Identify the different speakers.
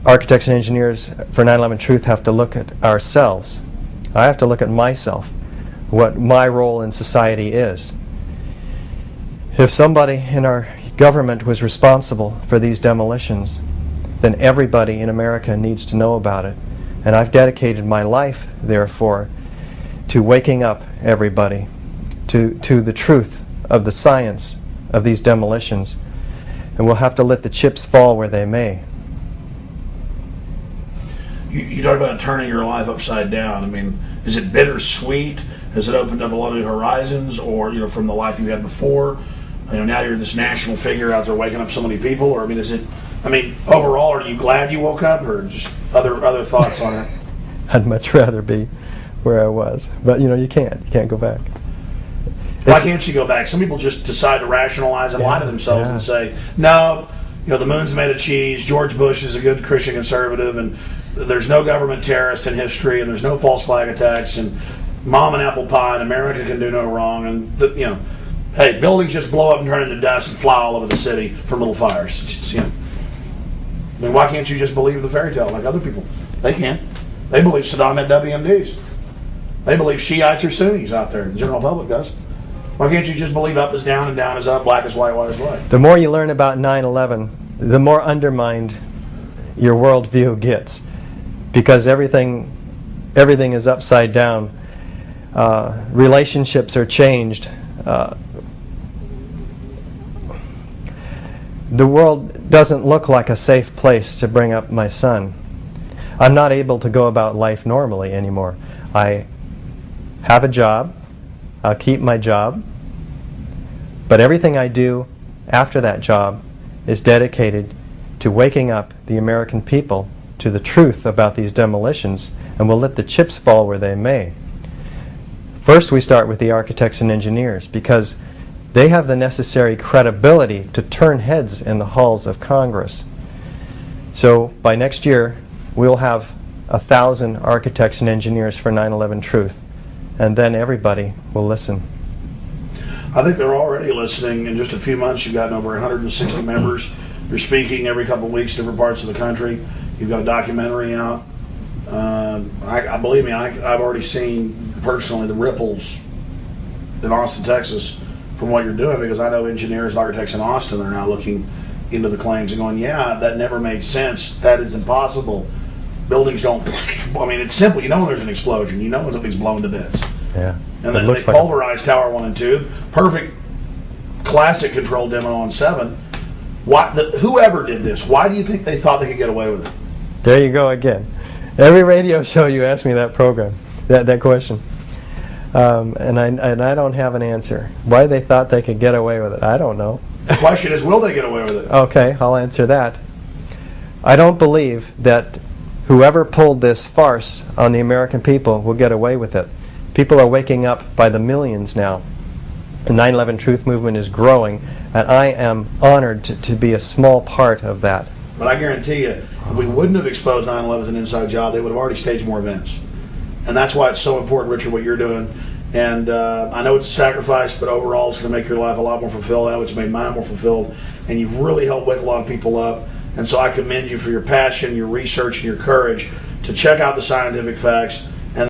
Speaker 1: architects and engineers for 9/11 Truth have to look at ourselves. I have to look at myself, what my role in society is. If somebody in our government was responsible for these demolitions, then everybody in America needs to know about it. And I've dedicated my life, therefore, to waking up everybody to the truth of the science of these demolitions. And we'll have to let the chips fall where they may.
Speaker 2: You talk about turning your life upside down. I mean, is it bittersweet? Has it opened up a lot of new horizons, or from the life you had before? Now you're this national figure out there waking up so many people. Or overall, are you glad you woke up, or just other thoughts on it?
Speaker 1: I'd much rather be where I was, but you can't go back.
Speaker 2: Why can't you go back? Some people just decide to rationalize and lie to themselves and say, no, the moon's made of cheese, George Bush is a good Christian conservative, and there's no government terrorist in history, and there's no false flag attacks, and mom and apple pie, and America can do no wrong, and hey, buildings just blow up and turn into dust and fly all over the city from little fires. Why can't you just believe the fairy tale like other people? They can. They believe Saddam had WMDs. They believe Shiites are Sunnis out there. The general public does. Why can't you just believe up is down and down is up, black is white, white is white?
Speaker 1: The more you learn about 9/11, the more undermined your worldview gets, because everything is upside down. Relationships are changed. The world doesn't look like a safe place to bring up my son. I'm not able to go about life normally anymore. I have a job. I'll keep my job. But everything I do after that job is dedicated to waking up the American people to the truth about these demolitions, and we'll let the chips fall where they may. First, we start with the architects and engineers, because they have the necessary credibility to turn heads in the halls of Congress. So by next year, we'll have 1,000 architects and engineers for 9/11 Truth, and then everybody will listen.
Speaker 2: I think they're already listening. In just a few months, you've gotten over 160 members. You're speaking every couple of weeks, different parts of the country. You've got a documentary out. Believe me, I've already seen personally the ripples in Austin, Texas, from what you're doing, because I know engineers and architects in Austin are now looking into the claims and going, yeah, that never made sense. That is impossible. Buildings don't. It's simple. You know when there's an explosion. You know when something's blown to bits.
Speaker 1: Yeah.
Speaker 2: And then they pulverized Tower 1 and 2. Perfect, classic control demo on 7. Whoever did this, why do you think they thought they could get away with it?
Speaker 1: There you go again. Every radio show you ask me that question. And I don't have an answer. Why they thought they could get away with it, I don't know.
Speaker 2: The question is, will they get away with it?
Speaker 1: Okay, I'll answer that. I don't believe that whoever pulled this farce on the American people will get away with it. People are waking up by the millions now. The 9/11 Truth movement is growing, and I am honored to be a small part of that.
Speaker 2: But I guarantee you, if we wouldn't have exposed 9/11 as an inside job, they would have already staged more events. And that's why it's so important, Richard, what you're doing. And I know it's a sacrifice, but overall it's going to make your life a lot more fulfilled. I know it's made mine more fulfilled. And you've really helped wake a lot of people up. And so I commend you for your passion, your research, and your courage to check out the scientific facts,